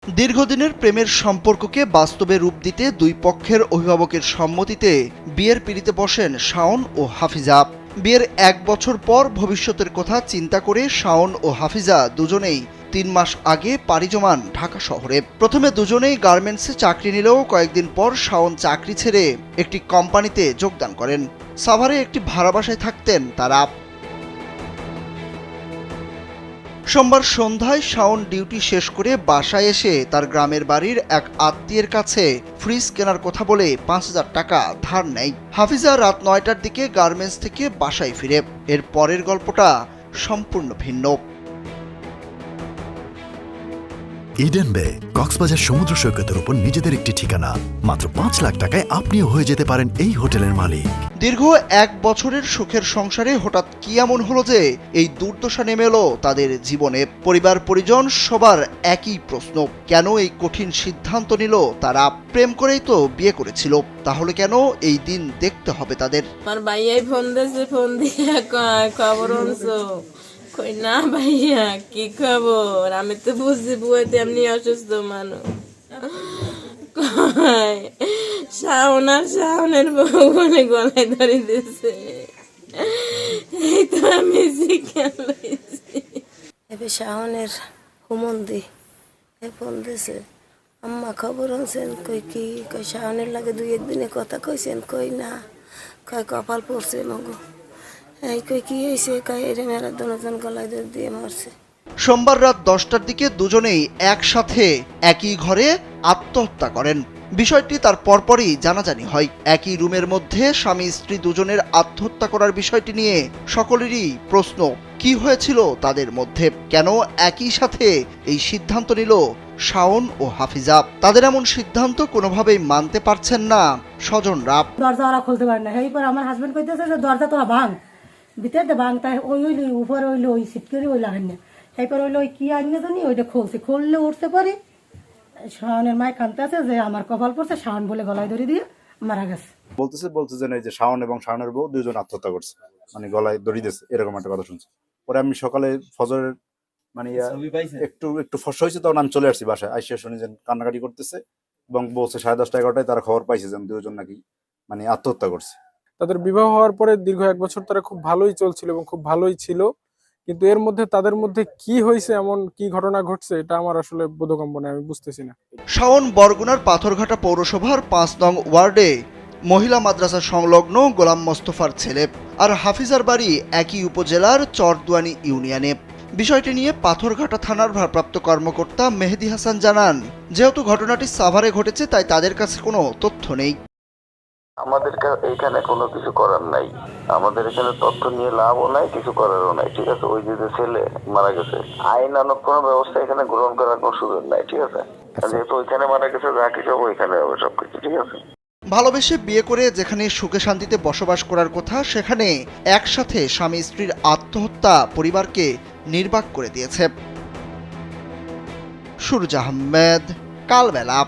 দীর্ঘদিনের প্রেমের সম্পর্ককে বাস্তবে রূপ দিতে দুই পক্ষের অভিভাবকের সম্মতিতে বিয়ের পিঁড়িতে বসেন শাওন ও হাফিজা। বিয়ের 1 বছর পর ভবিষ্যতের কথা চিন্তা করে শাওন ও হাফিজা দুজনেই 3 মাস আগে পাড়ি জমান ঢাকা শহরে। প্রথমে দুজনেই গার্মেন্টসে চাকরি নিলেও কয়েকদিন পর শাওন চাকরি ছেড়ে একটি কোম্পানিতে যোগদান করেন। সাভারে একটি ভাড়া বাসায় থাকতেন তারা। সোমবার সন্ধ্যায় শাওন ডিউটি শেষ করে বাসায় এসে তার গ্রামের বাড়ির এক আত্মীয়ের কাছে ফ্রিজ কেনার কথা বলে 5,000 টাকা ধার নেয়। হাফিজা রাত 9টার দিকে গার্মেন্টস থেকে বাসায় ফিরে। এর পরের গল্পটা সম্পূর্ণ ভিন্ন। ইডেন বে কক্সবাজার সমুদ্র সৈকতের উপর নিজেদের একটি ঠিকানা। মাত্র 5 লাখ টাকায় আপনিও হয়ে যেতে পারেন এই হোটেলের মালিক। দীর্ঘ 1 বছরের সুখের সংসারে হঠাৎ কি এমন হলো যে এই দুর্দশা নেমে এলো তাদের জীবনে? পরিবার পরিজন সবার একই প্রশ্ন, কেন এই কঠিন সিদ্ধান্ত নিল তারা? প্রেম করেই তো বিয়ে করেছিল, তাহলে কেন এই দিন দেখতে হবে তাদের? আমার ভাইয়াই ফোন দিয়েছে, ফোন দিয়ে খবর আনছো? কই না ভাইয়া, কি খবর? আমি তো বুঝছি বুয়াতে এমনি অসুস্থ মানুষ। শাওনের বউ বলে গলায় ধরে দিয়েছে। এই তো আমি শিক্ষা লইছি। এবার শাওনের হুমন্দি ফোন দিছে, আম্মা খবর আনছেন? কই কি? কই শাওনের লাগে 2-1 দিনে কথা কইছেন? কই না। কয় কপাল পড়ছে মগো। এই কই কি হয়েছে? কয় এর মেয়েরা দুজন গলায় দড়ি দিয়ে মারছে। সোমবার রাত 10টার দিকে দুজনেই একসাথে একই ঘরে আত্মহত্যা করেন। বিষয়টি তার পরপরই জানাজানি হয়। একই রুমের মধ্যে স্বামী স্ত্রী দুজনের আত্মহত্যা করার বিষয়টি নিয়ে সকলেরই প্রশ্ন, কি হয়েছিল তাদের মধ্যে? কেন একই সাথে এই সিদ্ধান্ত নিল শাওন ও হাফিজা? তাদের এমন সিদ্ধান্ত কোনোভাবেই মানতে পারছেন না স্বজনরা। দরজা ওরা খুলতে পারে না। এইবার আমার হাজবেন্ড কইতেছে যে দরজা তোরা ভাঙ, ভিতরে ভাঙ। তাই ওই উপরে হইলো ওই সিটকেরি ওই লাগান না। এইবার হইলো ওই কি আইনে জানি ওইটা খুললে উঠতে পারি। শাওনের মায় কানতে আছে যে আমার কপাল পড়ছে, শাওন বলে গলায় ধরে দিয়ে মারা গেছে। বলতেছে যে শাওন এবং শাওনের বউ দুজন আত্মহত্যা করছে, মানে গলায় দড়ি দিয়েছে, এরকম একটা কথা শুনছি। পরে আমি সকালে ফজরের মানে একটু ফসা হয়েছে, তখন আমি চলে আসছি বাসায়। আইসা শুনি যে কান্নাকাটি করতেছে এবং বলছে 10:30 11টায় তারা খবর পাইছে যে দুজন নাকি মানে আত্মহত্যা করছে। তাদের বিবাহ হওয়ার পরে দীর্ঘ 1 বছর তারা খুব ভালোই চলছিল এবং খুব ভালোই ছিল, কিন্তু এর মধ্যে তাদের মধ্যে কি হয়েছে, এমন কি ঘটনা ঘটছে, এটা আমার আসলে বোধগম্য নয়, আমি বুঝতেছি না। শাওন বরগুনার পাথরঘাটা পৌরসভার 5 নং ওয়ার্ডে মহিলা মাদ্রাসা সংলগ্ন গোলাম মোস্তফার ছেলে, আর হাফিজার বাড়ি একই উপজেলার চরদুয়ানি ইউনিয়নে। বিষয়টি নিয়ে পাথরঘাটা থানার ভারপ্রাপ্ত কর্মকর্তা মেহেদি হাসান জানান, যেহেতু ঘটনাটি সাভারে ঘটেছে তাই তাদের কাছে কোনো তথ্য নেই। আমাদের এখানে কোনো কিছু করার নাই, আমাদের এখানে তথ্য নিয়ে লাভও নাই, কিছু করারও নাই, ঠিক আছে? ওই যে ছেলে মারা গেছে, আইনানুগ কোনো ব্যবস্থা এখানে গ্রহণ করার কোনো সুযোগ নাই, ঠিক আছে? যেহেতু ওইখানে মারা গেছে, যা কিছু ওইখানে হবে সবকিছু, ঠিক আছে? ভালোবেসে বিয়ে করে যেখানে সুখে শান্তিতে বসবাস করার কথা, সেখানে একসাথে স্বামী স্ত্রীর আত্মহত্যা পরিবারকে নির্বাক করে দিয়েছে। সুরজ আহমেদ, কালবেলা।